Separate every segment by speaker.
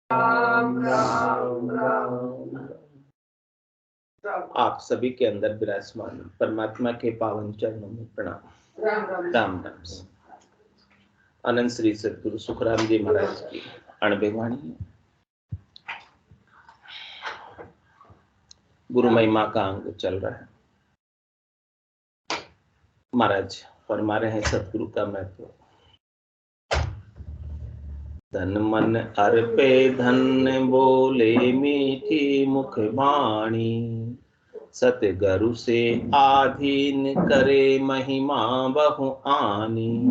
Speaker 1: राम राम राम। आप सभी के अंदर विराजमान परमात्मा के पावन चरणों में प्रणाम। राम राम। अनंत श्री सद्गुरु सुखराम जी महाराज की अणबे वाणी। गुरु महिमा का अंग चल रहा है। महाराज फरमा रहे हैं सतगुरु का महत्व। धन मन अर्पे धन बोले मीठी मुख वाणी, सतगुरु से आधीन करे महिमा बहु आनी।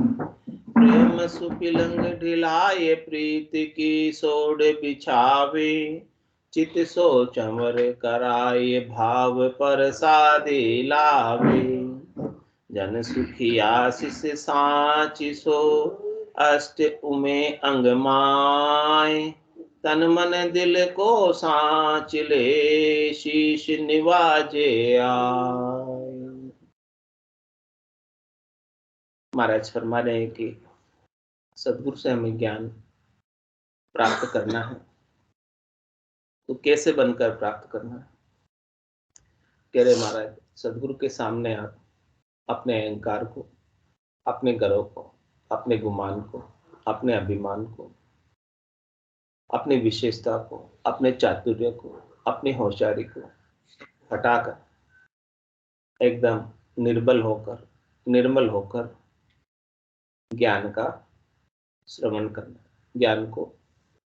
Speaker 1: प्रेम सुपिलंग ढिलाए प्रीत की सोड बिछावे, चित सो चंवर कराए भाव पर सादे लावे। जन सुखी आशीष साची सो अष्ट उमे अंग माय, तन मन दिल को सांच ले शीश निवाजे आय। महाराज फरमा रहे हैं कि सदगुरु से हमें ज्ञान प्राप्त करना है तो कैसे बनकर प्राप्त करना है। कह रहे महाराज सदगुरु के सामने आप अपने अहंकार को, अपने गर्व को, अपने गुमान को, अपने अभिमान को, अपनी विशेषता को, अपने चातुर्य को, अपनी होशियारी को हटाकर एकदम निर्बल होकर, निर्मल होकर ज्ञान का श्रवण करना, ज्ञान को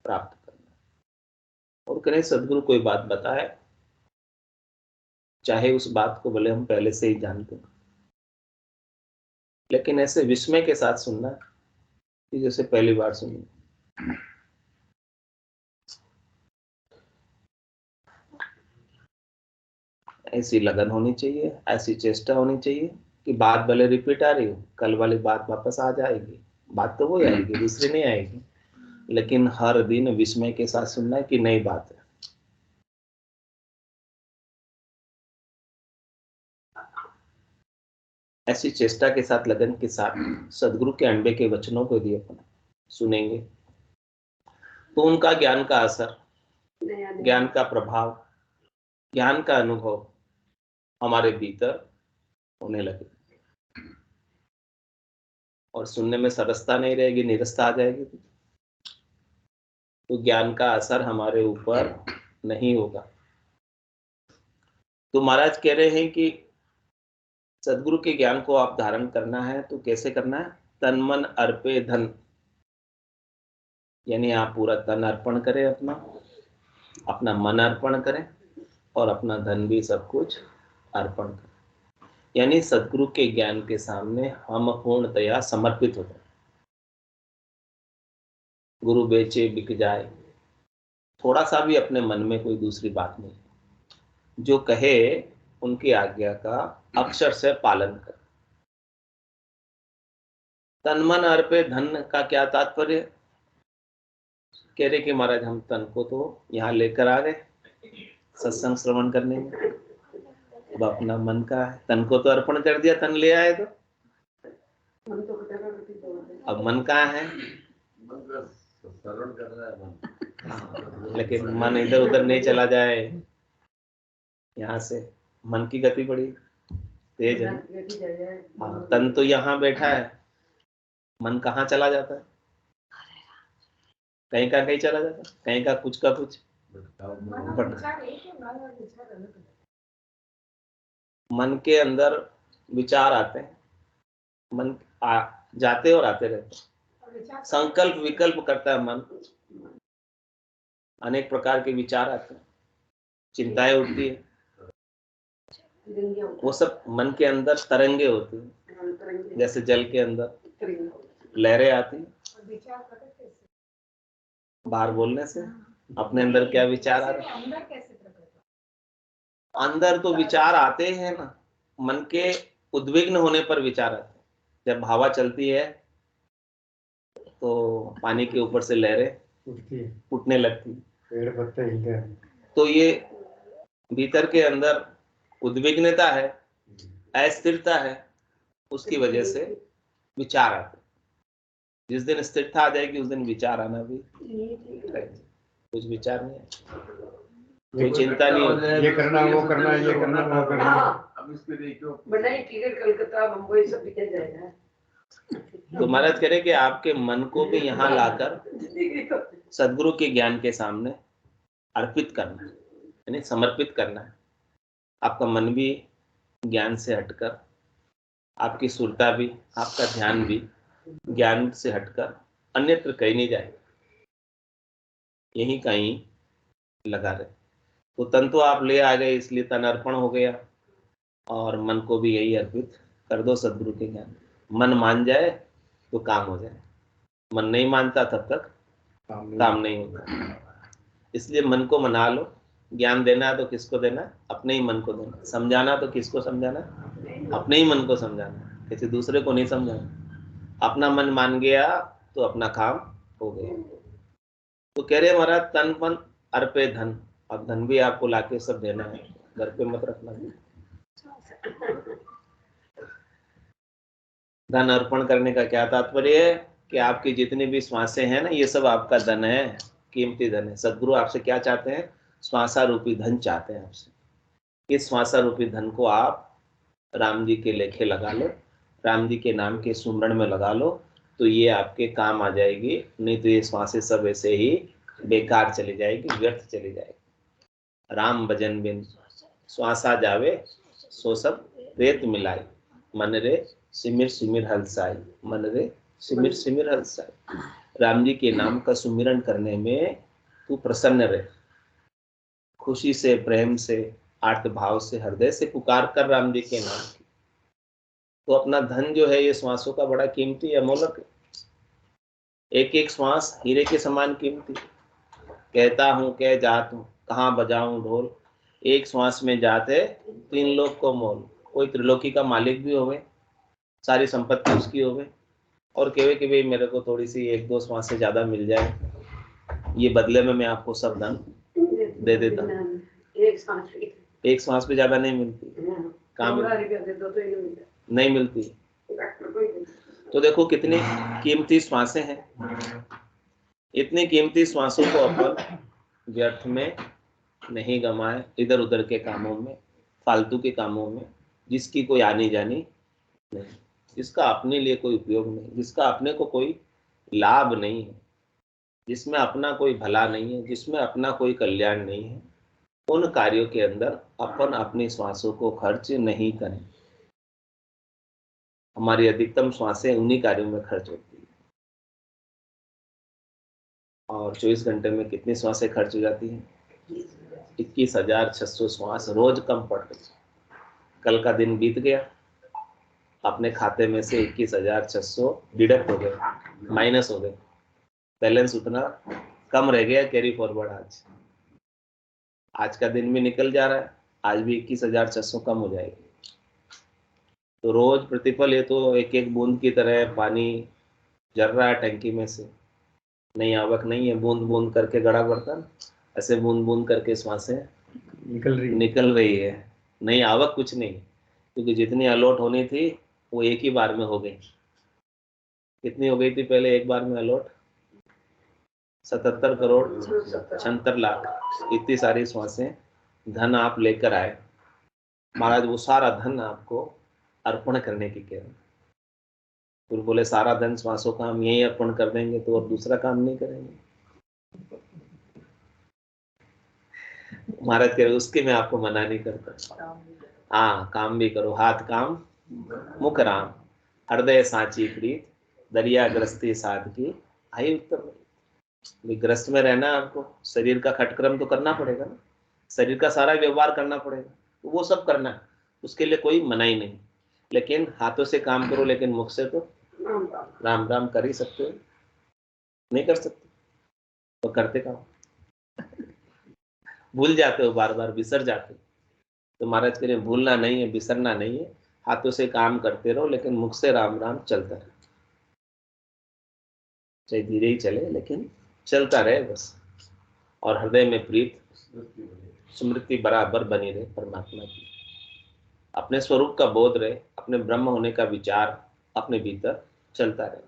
Speaker 1: प्राप्त करना। और करें सदगुरु कोई बात बताए, चाहे उस बात को भले हम पहले से ही जानते हैं, लेकिन ऐसे विस्मय के साथ सुनना कि जैसे पहली बार सुनी। ऐसी लगन होनी चाहिए, ऐसी चेष्टा होनी चाहिए कि बात भले रिपीट आ रही हो, कल वाली बात वापस आ जाएगी। बात तो वो आएगी, दूसरी नहीं आएगी, लेकिन हर दिन विस्मय के साथ सुनना है कि नई बात है। ऐसी चेष्टा के साथ, लगन के साथ सदगुरु के अनबे के वचनों को यदि अपन सुनेंगे तो उनका ज्ञान का असर, ज्ञान का प्रभाव, ज्ञान का अनुभव हमारे भीतर होने लगे और सुनने में सरसता नहीं रहेगी, निरस्ता आ जाएगी, तो ज्ञान का असर हमारे ऊपर नहीं होगा। तो महाराज कह रहे हैं कि सदगुरु के ज्ञान को आप धारण करना है तो कैसे करना है। तन मन अर्पे धन, यानी आप पूरा तन अर्पण करें, अपना मन अर्पण करें और अपना धन भी सब कुछ अर्पण करें। यानी सदगुरु के ज्ञान के सामने हम पूर्णतया समर्पित हो जाए। गुरु बेचे बिक जाए, थोड़ा सा भी अपने मन में कोई दूसरी बात नहीं, जो कहे उनकी आज्ञा का अक्षर से पालन कर। तन मन अर्पे धन का क्या तात्पर्य। कह रहे कि महाराज हम तन को तो यहाँ लेकर आ गए सत्संग श्रवण करने में, अब अपना मन का है, तन को तो अर्पण कर दिया, तन ले आए तो अब मन कहाँ है। लेकिन मन इधर उधर नहीं चला जाए, यहाँ से मन की गति बड़ी तेज है। हाँ, तन तो यहाँ बैठा है, मन कहाँ चला जाता है, कहीं का कहीं चला जाता है, कहीं का कुछ मन के अंदर विचार आते हैं, मन जाते और आते रहते हैं, संकल्प विकल्प करता है मन, अनेक प्रकार के विचार आते हैं, चिंताएं उठती है, वो सब मन के अंदर तरंगे होती हैं, जैसे जल के अंदर लहरें आती हैं। बाहर बोलने से अपने अंदर क्या विचार आ रहे हैं, अंदर तो विचार आते हैं ना, मन के उद्विग्न होने पर विचार आते हैं। जब हवा चलती है तो पानी के ऊपर से लहरें उठने लगती, पेड़ पत्ते हिलते हैं, तो ये भीतर के अंदर उद्विग्नता है, अस्थिरता है, उसकी वजह से विचार आते। जिस दिन स्थिरता आ जाएगी उस दिन विचार आना भी। कुछ विचार नहीं है, कोई चिंता नहीं है,
Speaker 2: ये करना वो करना, ये करना वो करना।
Speaker 3: अब इसमें देखो बनाई टिकट कलकत्ता मुंबई सब निकल जाएगा।
Speaker 1: तो महाराज कह रहे कि आपके मन को भी यहाँ लाकर सदगुरु के ज्ञान के सामने अर्पित करना है, यानी समर्पित करना है। आपका मन भी ज्ञान से हटकर, आपकी सुरता भी, आपका ध्यान भी ज्ञान से हटकर अन्यत्र कहीं नहीं जाए, यही कहीं लगा रहे। तो तन तो आप ले आ गए, इसलिए तन अर्पण हो गया, और मन को भी यही अर्पित कर दो सदगुरु के ज्ञान। मन मान जाए तो काम हो जाए, मन नहीं मानता तब तक काम नहीं होता। इसलिए मन को मना लो। ज्ञान देना है तो किसको देना है? अपने ही मन को देना। समझाना तो किसको समझाना? अपने ही मन को समझाना, किसी दूसरे को नहीं समझाना। अपना मन मान गया तो अपना काम हो गया। तो कह रहे महाराज तन मन अर्पे धन, अब धन भी आपको लाके सब देना है, घर पे मत रखना। धन अर्पण करने का क्या तात्पर्य है कि आपकी जितनी भी श्वासें हैं ना, ये सब आपका धन है, कीमती धन है। सदगुरु आपसे क्या चाहते हैं? श्वासा रूपी धन चाहते हैं आपसे। इस श्वासा रूपी धन को आप राम जी के लेखे लगा लो, राम जी के नाम के सुमरण में लगा लो, तो ये आपके काम आ जाएगी। नहीं तो ये श्वासें सब ऐसे ही बेकार चली जाएगी, व्यर्थ चली जाएगी। राम भजन बिन श्वासा जावे, सो सब रेत मिलाई, मन रे सिमिर सिमिर हलसाई, मन रे सिमिर सिमिर हलसाई। राम जी के नाम का सुमिरन करने में तू प्रसन्न रहे, खुशी से, प्रेम से, आर्त भाव से, हृदय से पुकार कर राम जी के नाम की। तो अपना धन जो है ये श्वासों का बड़ा कीमती अमोलक है। एक एक श्वास हीरे के समान कीमती। कहता हूँ कह जात हूँ, कहाँ बजाऊं ढोल, एक श्वास में जाते तीन लोग को मोल। कोई त्रिलोकी का मालिक भी होवे, सारी संपत्ति उसकी होवे, और कहे कि भाई मेरे को थोड़ी सी एक दो श्वास से ज्यादा मिल जाए, ये बदले में मैं आपको सब धन दे देता हूँ। एक श्वास पे ज्यादा नहीं मिलती, काम नहीं मिलती। तो देखो कितनी कीमती श्वासें हैं। इतनी कीमती श्वासों को अपन व्यर्थ में नहीं गमाए, इधर उधर के कामों में, फालतू के कामों में, जिसकी कोई आनी जानी नहीं, जिसका अपने लिए कोई उपयोग नहीं, जिसका अपने को कोई लाभ नहीं है, जिसमें अपना कोई भला नहीं है, जिसमें अपना कोई कल्याण नहीं है, उन कार्यों के अंदर अपन अपनी श्वासों को खर्च नहीं करें। हमारी अधिकतम श्वासें उन्हीं कार्यों में खर्च होती है। और 24 घंटे में कितनी श्वासें खर्च हो जाती हैं? 21,600 श्वास रोज कम पड़ रही। कल का दिन बीत गया, अपने खाते में से 21,600 डिडक्ट हो गए, माइनस हो गए, बैलेंस उतना कम रह गया। कैरी फॉरवर्ड आज का दिन भी निकल जा रहा है, आज भी 21,600 कम हो जाएगी। तो रोज प्रतिफल, ये तो एक एक बूंद की तरह पानी झर रहा है टंकी में से, नई आवक नहीं है, बूंद बूंद करके गड़ा बर्तन, ऐसे बूंद बूंद करके श्वासें निकल रही है। नई आवक कुछ नहीं, क्योंकि जितनी अलॉट होनी थी वो एक ही बार में हो गई। कितनी हो गई थी पहले एक बार में अलॉट? 77 करोड़ 76 लाख। इतनी सारी श्वासें धन आप लेकर आए महाराज, वो सारा धन आपको अर्पण करने की कह रहे। फिर बोले सारा धन श्वासों का हम यही अर्पण कर देंगे तो और दूसरा काम नहीं करेंगे। महाराज कह रहे उसके मैं आपको मना नहीं करता। हाँ, काम भी करो, हाथ काम मुख राम, हृदय सांची प्रीत, दरिया ग्रस्ती साध की आई उत्तम। ग्रस्त में रहना आपको, शरीर का खटक्रम तो करना पड़ेगा ना, शरीर का सारा व्यवहार करना पड़ेगा, तो वो सब करना है, उसके लिए कोई मनाही नहीं। लेकिन हाथों से काम करो, लेकिन मुख से तो राम राम कर ही सकते हो, नहीं कर सकते तो करते काम भूल जाते हो, बार बार बिसर जाते हो। तो महाराज कह रहे भूलना नहीं है, बिसरना नहीं है, हाथों से काम करते रहो, लेकिन मुख से राम राम चलता रहे, चाहे धीरे ही चले लेकिन चलता रहे बस। और हृदय में प्रीत स्मृति बराबर बनी रहे परमात्मा की, अपने स्वरूप का बोध रहे, अपने ब्रह्म होने का विचार अपने भीतर चलता रहे।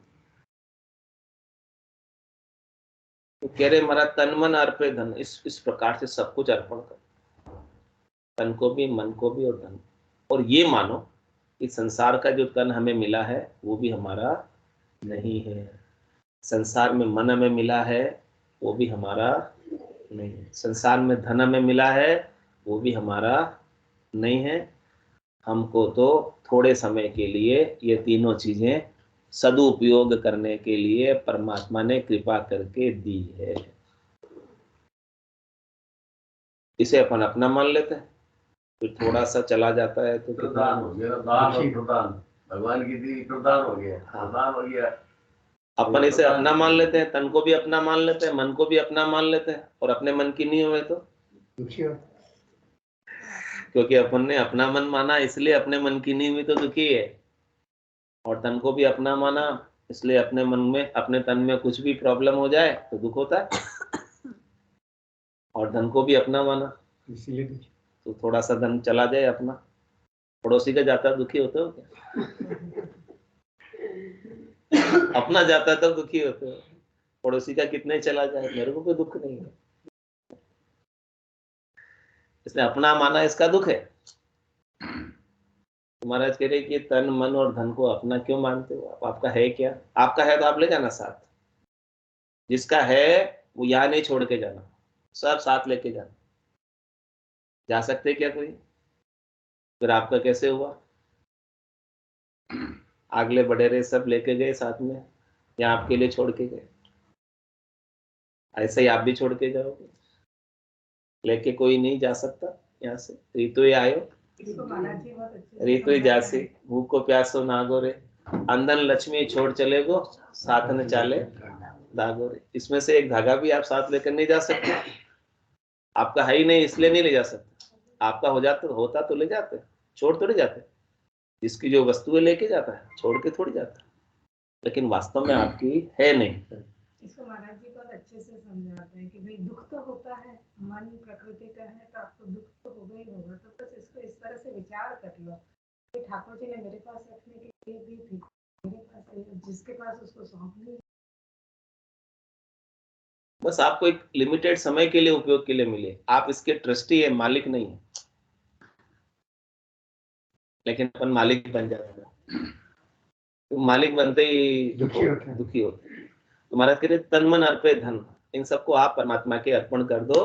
Speaker 1: तो कह रहे महाराज तन मन अर्पे धन, इस प्रकार से सब कुछ अर्पण कर, तन को भी, मन को भी और धन। और ये मानो कि संसार का जो तन हमें मिला है वो भी हमारा नहीं है, संसार में मन हमें मिला है वो भी हमारा नहीं है, संसार में धन हमें मिला है वो भी हमारा नहीं है। हमको तो थोड़े समय के लिए ये तीनों चीजें सदुपयोग करने के लिए परमात्मा ने कृपा करके दी है। इसे अपन अपना मान लेते हैं, फिर थोड़ा सा चला जाता है तो
Speaker 4: प्रदान हो गया, दान और प्रदान, भगवान की दी प्रदान हो गया, प्रदान हो गया।
Speaker 1: अपन इसे अपना मान लेते हैं, तन को भी अपना मान लेते हैं, मन को भी अपना मान लेते हैं, और अपने मन की नहीं हुए तो
Speaker 2: दुखी हो।
Speaker 1: क्योंकि अपन ने अपना मन माना इसलिए अपने मन की नहीं हुई तो दुखी है, और तन को भी अपना माना इसलिए अपने मन में, अपने तन में कुछ भी प्रॉब्लम हो जाए तो दुख होता है, और धन को भी अपना माना
Speaker 2: इसलिए दुखी।
Speaker 1: तो थोड़ा सा धन चला जाए अपना, पड़ोसी का जाता दुखी होते हो क्या? अपना जाता तब दुखी होते हो, पड़ोसी का कितने चला जाए मेरे को कोई दुख नहीं है, इसने अपना माना इसका दुख है। तो महाराज कह रहे कि तन मन और धन को अपना क्यों मानते हो आप? आपका है क्या? आपका है तो आप ले जाना साथ, जिसका है वो यहाँ नहीं छोड़ के जाना, सब साथ लेके जाना। जा सकते क्या कोई? फिर आपका कैसे हुआ? अगले बड़े रहे सब लेके गए साथ में, या आपके लिए छोड़ के गए? ऐसे ही आप भी छोड़ के जाओगे? लेके कोई नहीं जा सकता यहाँ से। रीतु ही आयो रीतु ही जासी, भूख को प्यासो नागो रे, अंदन लक्ष्मी छोड़ चले गो, साथ न चाले दागो रे। इसमें से एक धागा भी आप साथ लेकर नहीं जा सकते, आपका है ही नहीं इसलिए नहीं ले जा सकते, आपका हो जाता होता तो ले जाते, छोड़ थोड़ी जाते। जिसकी जो वस्तु है लेके जाता है, छोड़ के थोड़ी जाता है, लेकिन वास्तव में आपकी है नहीं।
Speaker 5: इसको महाराज जी बहुत अच्छे से समझाते हैं कि भाई दुख तो होता है, मन प्रकृति का है तो आपको दुख तो होगा ही होगा, तो बस इसको इस तरह से विचार कर लो कि ठाकुर जी ने मेरे पास रखने के लिए भी थी, मेरे पास है, जिसके पास उसको सौंपनी।
Speaker 1: बस आपको एक लिमिटेड समय के लिए उपयोग के लिए मिले, आप इसके ट्रस्टी है, मालिक नहीं है। लेकिन अपन मालिक बन जाते हैं, तो मालिक बनते ही दुखी होते हैं। तो महाराज कह रहे तन मन अर्पे धन, इन सबको आप परमात्मा के अर्पण कर दो,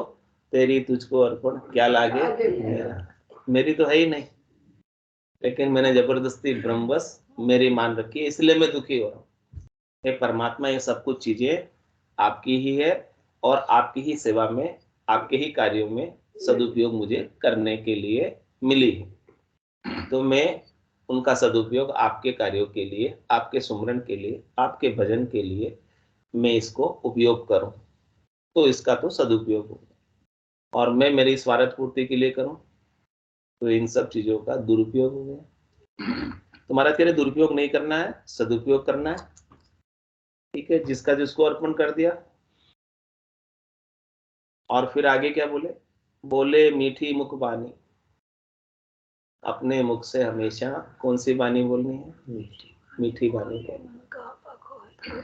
Speaker 1: तेरी तुझको अर्पण क्या लागे मेरा। मेरी तो है ही नहीं, लेकिन मैंने जबरदस्ती ब्रह्मवश मेरी मान रखी है, इसलिए मैं दुखी हो रहा हूँ। हे परमात्मा, ये सब कुछ चीजें आपकी ही है, और आपकी ही सेवा में, आपके ही कार्यों में सदुपयोग मुझे करने के लिए मिली है, तो मैं उनका सदुपयोग आपके कार्यों के लिए, आपके सुमरन के लिए, आपके भजन के लिए मैं इसको उपयोग करूं, तो इसका तो सदुपयोग हो। और मैं मेरी स्वार्थ पूर्ति के लिए करूं तो इन सब चीजों का दुरुपयोग हो गया। तो महाराज कह रहे दुरुपयोग नहीं करना है, सदुपयोग करना है। ठीक है, जिसका जिसको अर्पण कर दिया। और फिर आगे क्या बोले? बोले मीठी मुख बानी, अपने मुख से हमेशा कौन सी बानी बोलनी है? मीठी बानी बोलनी।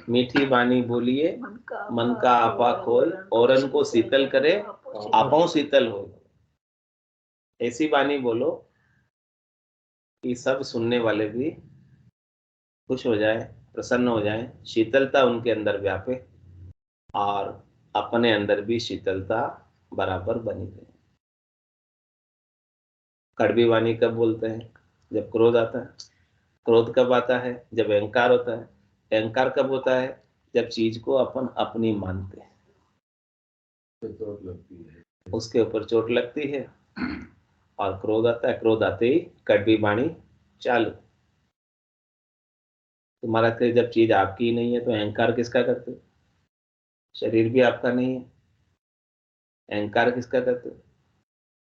Speaker 1: मीठी बानी बोलिए, मन का आपा खोल, औरन को शीतल करे, आपो शीतल हो। ऐसी बानी बोलो कि सब सुनने वाले भी खुश हो जाए, प्रसन्न हो जाए, शीतलता उनके अंदर व्यापे, और अपने अंदर भी शीतलता बराबर बनी रहे। कड़वी वाणी कब बोलते हैं? जब क्रोध आता है। क्रोध कब आता है? जब अहंकार होता है। अहंकार कब होता है? जब चीज को अपन अपनी मानते हैं,
Speaker 4: चोट लगती है,
Speaker 1: उसके ऊपर चोट लगती है, और क्रोध आता है। क्रोध आते ही कड़वी वाणी चालू। तुम्हारा तो जब चीज आपकी ही नहीं है तो अहंकार किसका करते हो? शरीर भी आपका नहीं है, अहंकार किसका करते हो?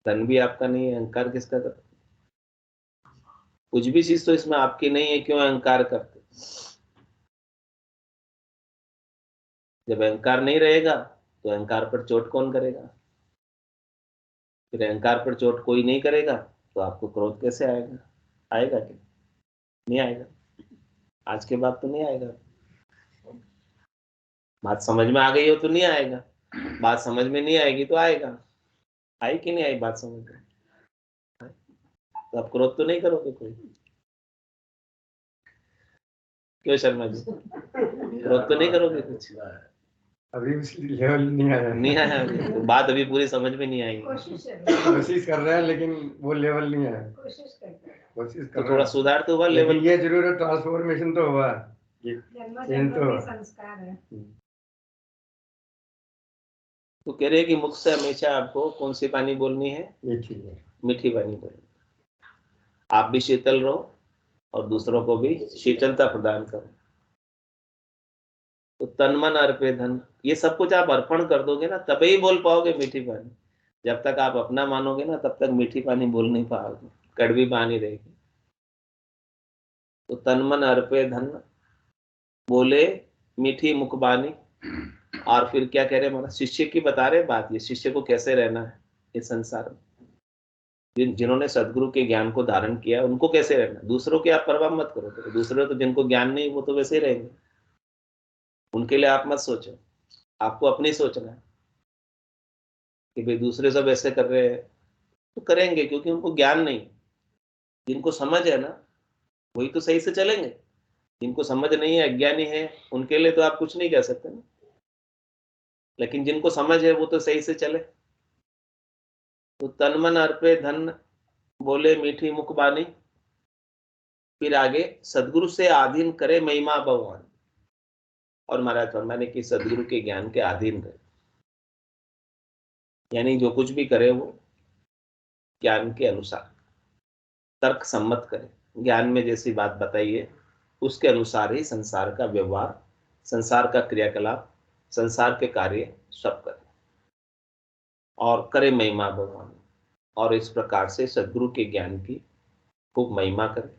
Speaker 1: धन भी आपका नहीं है, अहंकार किसका करते हो? कुछ भी चीज तो इसमें आपकी नहीं है, क्यों अहंकार करते? जब अहंकार नहीं रहेगा तो अहंकार पर चोट कौन करेगा? फिर अहंकार पर चोट कोई नहीं करेगा तो आपको क्रोध कैसे आएगा? आएगा क्या? नहीं आएगा। आज के बाद तो नहीं आएगा। बात समझ में आ गई हो तो नहीं आएगा, बात समझ में नहीं आएगी तो आएगा। आई कि नहीं आई बात समझ में? तो आप क्रोध तो नहीं करोगे कोई? क्यों शर्मा जी, क्रोध तो नहीं करोगे कुछ?
Speaker 2: अभी उस लेवल नहीं आया।
Speaker 1: नहीं आया अभी, तो बात अभी पूरी समझ में नहीं आई।
Speaker 2: कोशिश कर रहे हैं लेकिन वो लेवल नहीं आया।
Speaker 5: कोशिश करते हैं।
Speaker 2: कोशिश
Speaker 1: तो
Speaker 2: कर
Speaker 1: थोड़ा
Speaker 2: रहे हैं
Speaker 1: सुधार तो हुआ लेवल।
Speaker 2: लेकिन ये जरूर है ट्रांसफॉर्मेशन तो हुआ। ये
Speaker 5: जन्म
Speaker 2: चेंज
Speaker 5: जन्म
Speaker 2: तो
Speaker 5: के संस्कार है।
Speaker 1: तो कह रहे हैं कि मुख से हमेशा आपको कौन सी पानी बोलनी है?
Speaker 2: मीठी है।
Speaker 1: मीठी पानी बोलनी। आप भी शीतल रहो और दूसरों को भी शीतलता प्रदान करो। तो तन मन अर्पे धन, ये सब कुछ आप अर्पण कर दोगे ना, तभी ही बोल पाओगे मीठी पानी। जब तक आप अपना मानोगे ना, तब तक मीठी पानी बोल नहीं पाओगे, कड़वी पानी रहेगी। तो तन मन अर्पे धन बोले मीठी मुखबानी। और फिर क्या कह रहे हमारा शिष्य की बता रहे बात, ये शिष्य को कैसे रहना है इस संसार में। जिन्होंने सदगुरु के ज्ञान को धारण किया उनको कैसे रहना। दूसरों की आप परवाह मत करो, तो दूसरे तो जिनको ज्ञान नहीं वो तो वैसे ही रहेंगे, उनके लिए आप मत सोचो। आपको अपनी सोचना है कि भाई दूसरे सब ऐसे कर रहे हैं तो करेंगे, क्योंकि उनको ज्ञान नहीं। जिनको समझ है ना वही तो सही से चलेंगे, जिनको समझ नहीं है, अज्ञानी है, उनके लिए तो आप कुछ नहीं कह सकते ना। लेकिन जिनको समझ है वो तो सही से चले। तो तन मन अर्पे धन बोले मीठी मुख बानी। फिर आगे सदगुरु से आधीन करे महिमा भगवान। और महाराज फरमाने की सदगुरु के ज्ञान के अधीन रहे, यानी जो कुछ भी करे वो ज्ञान के अनुसार तर्क सम्मत करे। ज्ञान में जैसी बात बताई है उसके अनुसार ही संसार का व्यवहार, संसार का क्रियाकलाप, संसार के कार्य सब करे और करे महिमा भगवान। और इस प्रकार से सदगुरु के ज्ञान की खूब महिमा करे,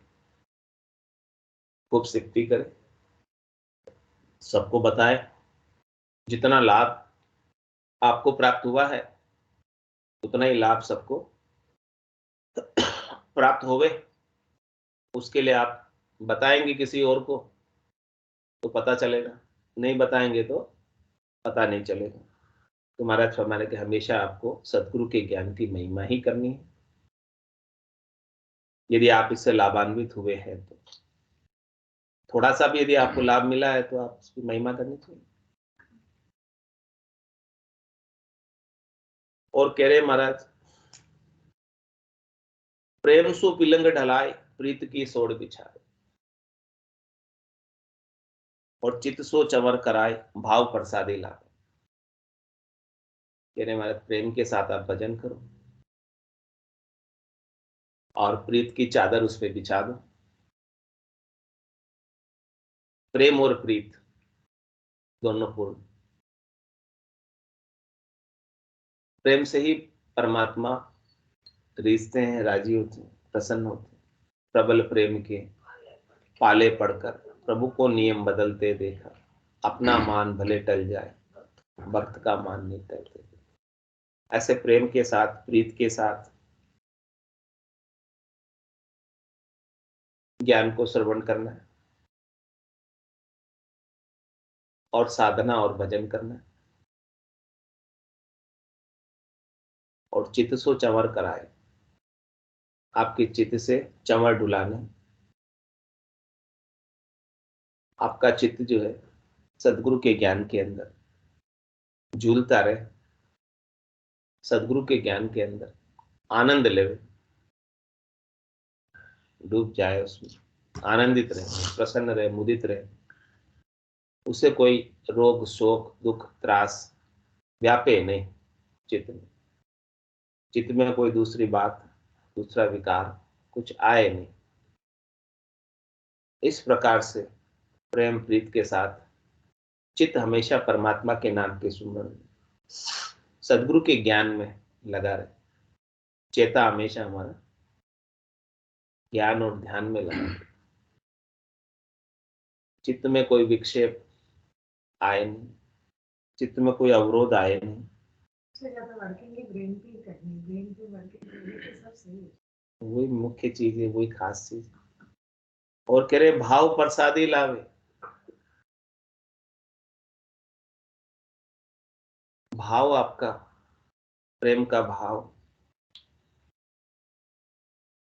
Speaker 1: खूब सिद्धि करे, सबको बताए। जितना लाभ आपको प्राप्त हुआ है उतना ही लाभ सबको प्राप्त होवे। उसके लिए आप बताएंगे किसी और को तो पता चलेगा, नहीं बताएंगे तो पता नहीं चलेगा। तो महाराज फरमाने के हमेशा आपको सदगुरु के ज्ञान की महिमा ही करनी है। यदि आप इससे लाभान्वित हुए हैं तो थोड़ा सा भी यदि आपको लाभ मिला है तो आप उसकी महिमा करनी चाहिए। और कह रहे महाराज प्रेम सु पिलंग ढलाए प्रीत की सोड़ बिछाए और चित सो चवर कराए भाव प्रसादी लाए। कह रहे महाराज प्रेम के साथ आप भजन करो और प्रीत की चादर उस पर बिछा दो। प्रेम और प्रीत दोनों पूर्ण। प्रेम से ही परमात्मा रिश्ते हैं, राजी होते हैं, प्रसन्न होते हैं। प्रबल प्रेम के पाले पड़कर प्रभु को नियम बदलते देखा। अपना मान भले टल जाए भक्त का मान नहीं टलते। ऐसे प्रेम के साथ, प्रीत के साथ ज्ञान को श्रवण करना है और साधना और भजन करना है और चित्त सो चंवर कराए। आपके चित्त से चंवर डुलाना। आपका चित्त जो है सदगुरु के ज्ञान के अंदर झूलता रहे, सदगुरु के ज्ञान के अंदर आनंद ले, डूब जाए उसमें, आनंदित रहे, प्रसन्न रहे, मुदित रहे। उसे कोई रोग शोक दुख त्रास व्यापे नहीं चित्त में। चित्त में कोई दूसरी बात, दूसरा विकार कुछ आए नहीं। इस प्रकार से प्रेम प्रीत के साथ चित्त हमेशा परमात्मा के नाम के सुमरण में, सदगुरु के ज्ञान में लगा रहे। चेता हमेशा हमारा ज्ञान और ध्यान में लगा रहे। चित्त में कोई विक्षेप आए नहीं, चित्त में कोई अवरोध आए नहीं।
Speaker 5: सबसे ज्यादा वर्किंग ही ब्रेन पे ही करनी, ब्रेन पे वर्किंग करेगी तो सब सही है।
Speaker 1: वही मुख्य चीज है, वही खास चीज। और कह रहे भाव प्रसादी लावे। भाव आपका प्रेम का भाव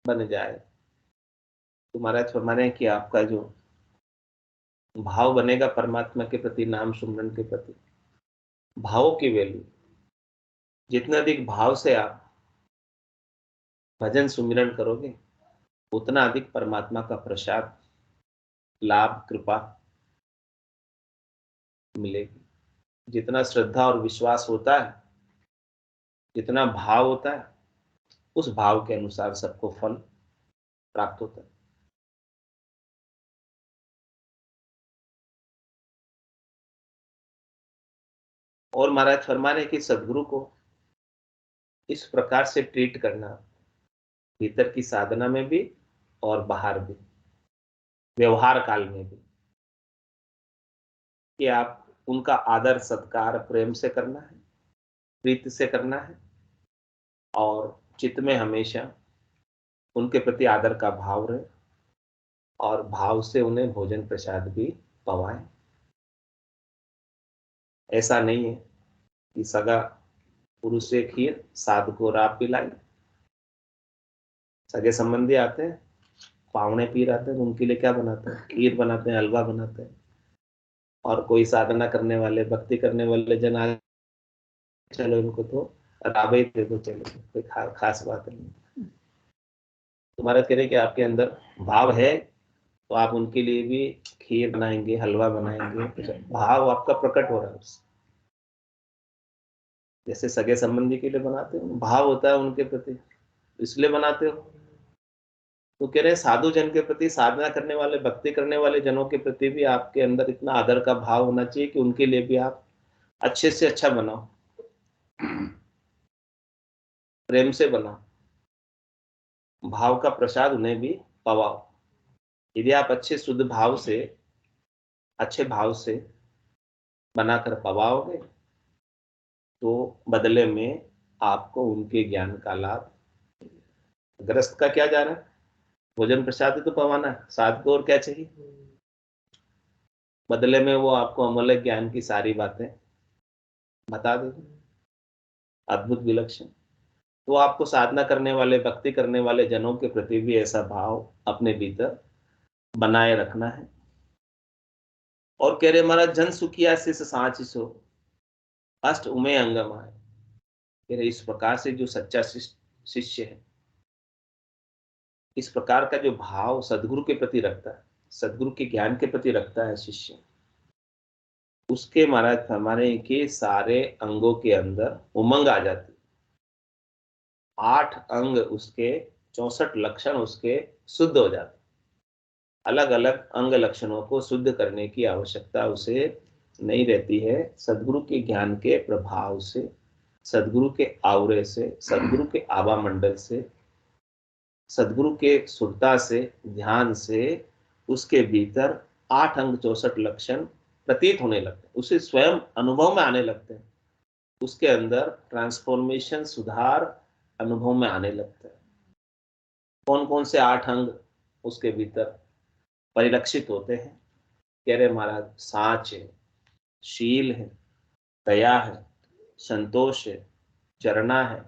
Speaker 1: बन जाए तो महाराज फरमा रहे हैं कि आपका जो भाव बनेगा परमात्मा के प्रति, नाम सुमरन के प्रति, भावों की वैल्यू, जितने अधिक भाव से आप भजन सुमिरन करोगे उतना अधिक परमात्मा का प्रसाद, लाभ, कृपा मिलेगी। जितना श्रद्धा और विश्वास होता है, जितना भाव होता है, उस भाव के अनुसार सबको फल प्राप्त होता है। और महाराज फरमा रहे कि सदगुरु को इस प्रकार से ट्रीट करना, भीतर की साधना में भी और बाहर भी, व्यवहार काल में भी, कि आप उनका आदर सत्कार प्रेम से करना है, प्रीति से करना है, और चित्त में हमेशा उनके प्रति आदर का भाव रहे और भाव से उन्हें भोजन प्रसाद भी पवाएं। ऐसा नहीं है कि सगा पुरुष से खीर साधु को राब पिलाई। सगे संबंधी आते हैं, पावने पीर आते हैं, उनके लिए क्या बनाते हैं? खीर बनाते हैं, हलवा बनाते हैं। और कोई साधना करने वाले, भक्ति करने वाले जन आ, चलो इनको तो राबे दे दो, चलो कोई खास बात नहीं। तुम्हारा कह रहे कि आपके अंदर भाव है तो आप उनके लिए भी खीर बनाएंगे, हलवा बनाएंगे, भाव आपका प्रकट हो रहा है उससे। जैसे सगे संबंधी के लिए बनाते हो, भाव होता है उनके प्रति, इसलिए बनाते हो। तो कह रहे साधु जन के प्रति, साधना करने वाले, भक्ति करने वाले जनों के प्रति भी आपके अंदर इतना आदर का भाव होना चाहिए कि उनके लिए भी आप अच्छे से अच्छा बनाओ, प्रेम से बनाओ, भाव का प्रसाद उन्हें भी पवाओ। यदि आप अच्छे शुद्ध भाव से, अच्छे भाव से बनाकर पवाओगे तो बदले में आपको उनके ज्ञान का लाभ। ग्रस्त का क्या जा रहा है? भोजन प्रसाद ही तो पवाना है, साध को और क्या चाहिए? बदले में वो आपको अमूल्य ज्ञान की सारी बातें बता देगी, अद्भुत विलक्षण। तो आपको साधना करने वाले, भक्ति करने वाले जनों के प्रति भी ऐसा भाव अपने भीतर बनाए रखना है। और कह रहे महाराज, जन सुखिया शिष्य साच सो अष्ट उमे अंगम आए। कह रहे इस प्रकार से जो सच्चा शिष्य है, इस प्रकार का जो भाव सदगुरु के प्रति रखता है, सदगुरु के ज्ञान के प्रति रखता है शिष्य, उसके महाराज हमारे के सारे अंगों के अंदर उमंग आ जाती। 8 अंग उसके, 64 लक्षण उसके शुद्ध हो जाते। अलग अलग अंग लक्षणों को शुद्ध करने की आवश्यकता उसे नहीं रहती है। सदगुरु के ज्ञान के प्रभाव से, सदगुरु के आवरे से, सदगुरु के आभा मंडल से, सदगुरु के सुरता से, ध्यान से उसके भीतर 8 अंग 64 लक्षण प्रतीत होने लगते हैं, उसे स्वयं अनुभव में आने लगते हैं। उसके अंदर ट्रांसफॉर्मेशन, सुधार अनुभव में आने लगता है। कौन कौन से 8 अंग उसके भीतर परिलक्षित होते हैं? कह रहे महाराज, साच है, शील है, दया है, संतोष है, चरणा है,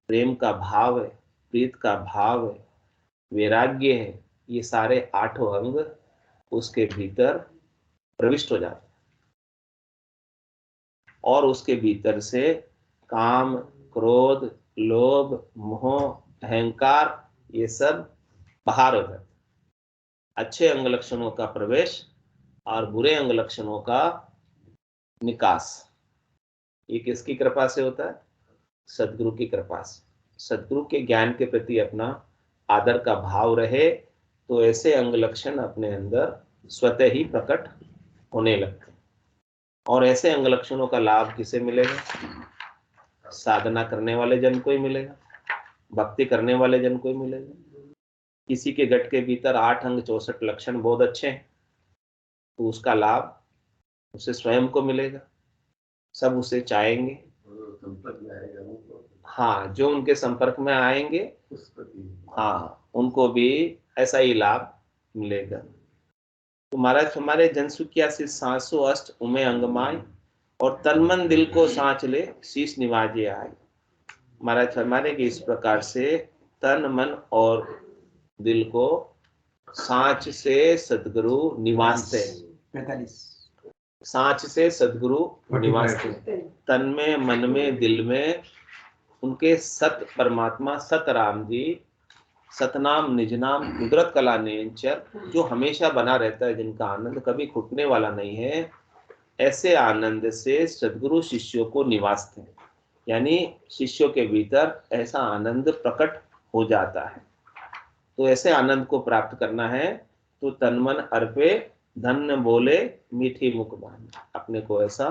Speaker 1: प्रेम का भाव है, प्रीत का भाव है, वैराग्य है। ये सारे 8 अंग उसके भीतर प्रविष्ट हो जाते हैं और उसके भीतर से काम, क्रोध, लोभ, मोह, अहंकार, ये सब बाहर हो जाते। अच्छे अंग लक्षणों का प्रवेश और बुरे अंग लक्षणों का निकास। ये किसकी कृपा से होता है? सदगुरु की कृपा से। सदगुरु के ज्ञान के प्रति अपना आदर का भाव रहे तो ऐसे अंग लक्षण अपने अंदर स्वतः ही प्रकट होने लगते। और ऐसे अंग लक्षणों का लाभ किसे मिलेगा? साधना करने वाले जन को ही मिलेगा, भक्ति करने वाले जन को ही मिलेगा। किसी के घट के भीतर 8 अंग 64 लक्षण बहुत अच्छे हैं तो उसका लाभ उसे स्वयं को मिलेगा, सब उसे चाहेंगे। हाँ, जो उनके संपर्क में आएंगे, हाँ, उनको भी ऐसा ही लाभ मिलेगा। तो महाराज हमारे जनसुखिया से 708 उमे अंगमाय और तन मन दिल को सांच ले शीश निवाजे आए। महाराज फरमाने कि इस प्रकार से तन मन और दिल को सांच से सदगुरु निवासते।
Speaker 2: 45
Speaker 1: सांच से सदगुरु निवासते। तन में, मन में, दिल में उनके सत परमात्मा सत राम जी, सतनाम निजनाम कुदरत कला नेचर, जो हमेशा बना रहता है, जिनका आनंद कभी घुटने वाला नहीं है, ऐसे आनंद से सदगुरु शिष्यों को निवासते हैं। यानी शिष्यों के भीतर ऐसा आनंद प्रकट हो जाता है। तो ऐसे आनंद को प्राप्त करना है तो तन मन अर्पे धन्य बोले मीठी मुख बान। अपने को ऐसा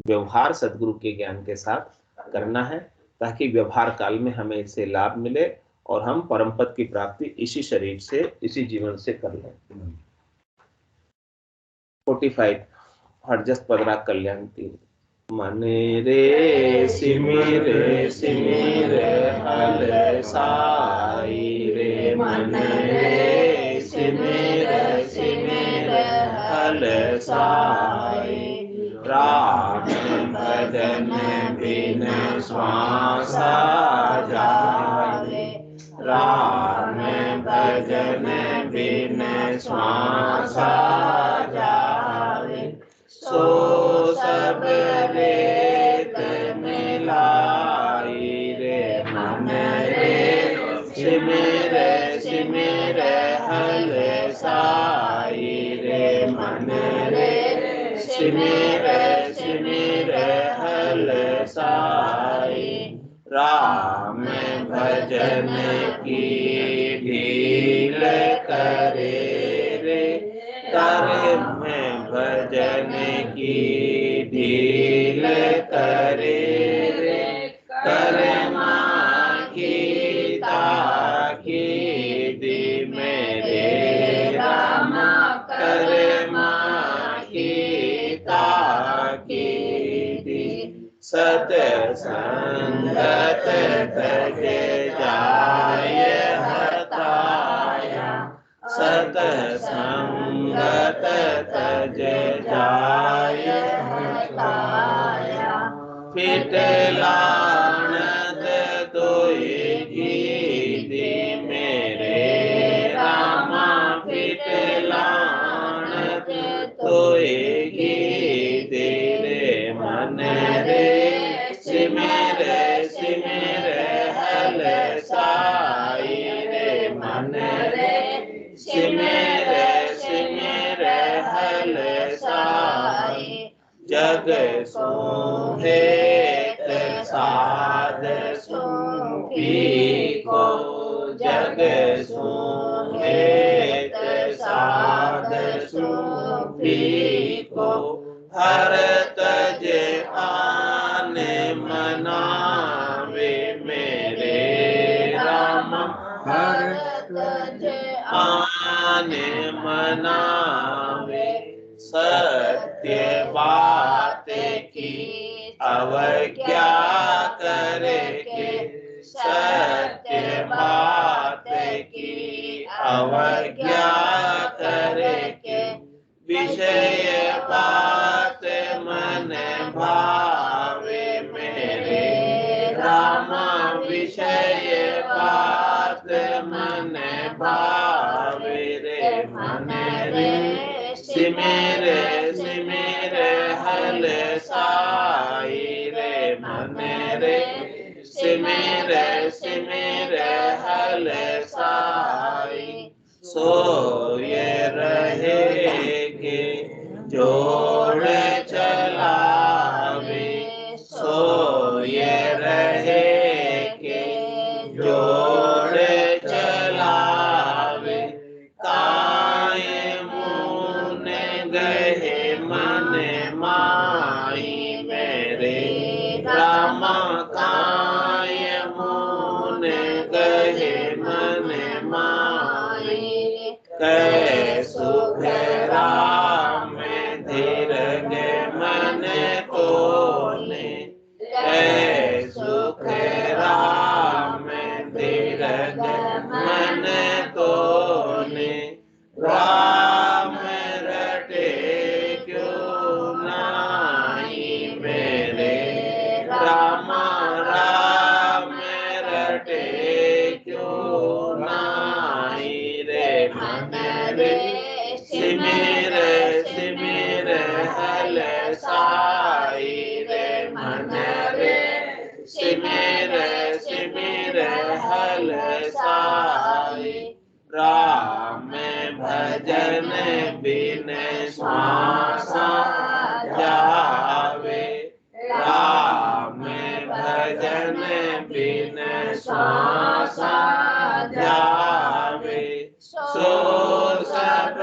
Speaker 1: व्यवहार सदगुरु के ज्ञान के साथ करना है ताकि व्यवहार काल में हमें इससे लाभ मिले और हम परम पद की प्राप्ति इसी शरीर से, इसी जीवन से कर लें। 45 हरजस पदरा कल्याण तीन। मन रे सिमिर सिमिर हल साई रे, मन रे सिमिर सिमिर हल साई। राम भजन बिन श्वास जावे, राम भजन बिन श्वास जावे। सो सब रेत मिलाई रे, मन रे सिमिर सिमिर हल साई रे, मन रे सिमिर सिमिर हल साई। राम भजन की ढील करे रे, करे में भजन की ढील करे रे, करे माँ की ताकी दी मेरे रामा, करे माँ की ताकी दी। सत संगत तज जाय हताया, सत संगत तज जाय हताया। फिट लानत तोय गीदी मेरे रामा, फिट लानत तोय गीदी रे। मन रे सिमिर सिमिर हल साई रे, मन रे सिमिर सिमिर हल साई। जग सोहे साध सुखी को, जग सोहे साध सुखी को। हर तज आने मनावे मेरे राम, हर तज आने मनावे। सत्य बात की अवज्ञा करे के, सत्य बात की अवज्ञा करे के। विषय बात मन भावे मेरे रामा, विषय बात मन भावे रे। मन रे सिमिर सिमिर हल साई रे, मन रे सिमिर सिमिर हल साई। सो ये रहे के जोड़ चलावे, सो ये रहे के जोड़ चलावे। काय मुन गहे मन माई मेरे रामा, काय मुन गहे मन माई। कै सुख राम धीरज मन तोने, कै सुख राम धीरज मन तोने। राम रटे क्यों नाई हल साए। राम भजन बिन श्वासा जावे। राम भजन बिन श्वासा जावे। सो सब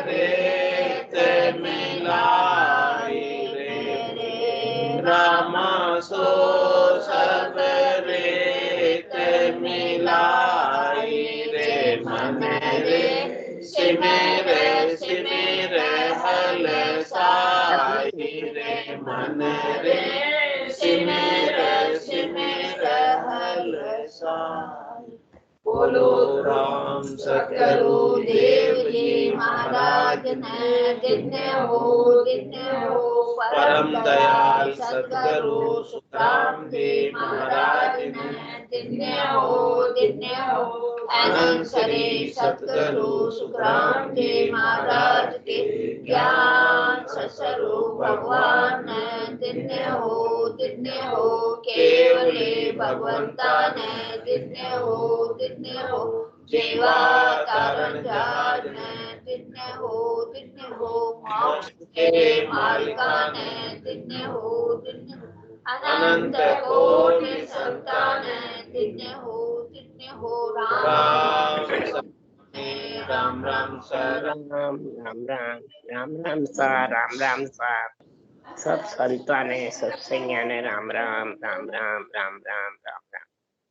Speaker 1: रेत मिलाई रे रामा। सो सब रेत मिलाई रे मन रे। सिमर सिमर हल साई रे मन रे। सिमर सिमर हल साई। बोलो राम सतगुरु देव जी महाराज ने दिन्य हो परम दयाल सतगुरु सुखराम जी महाराज ने दिन्य हो अनंत श्री सतगुरु सुखराम जी महाराज के ज्ञान स्वरूप भगवान ने दिन्य हो केवल भगवंता ने दिन्य हो जीवा कारण जान दिन्य हो मोक्ष के मालिका ने दिन्य हो अनंत कोटि संतान दिन्य हो राम राम सा
Speaker 6: राम सा सब संतान ने सत्संग ने राम राम राम राम राम राम राम।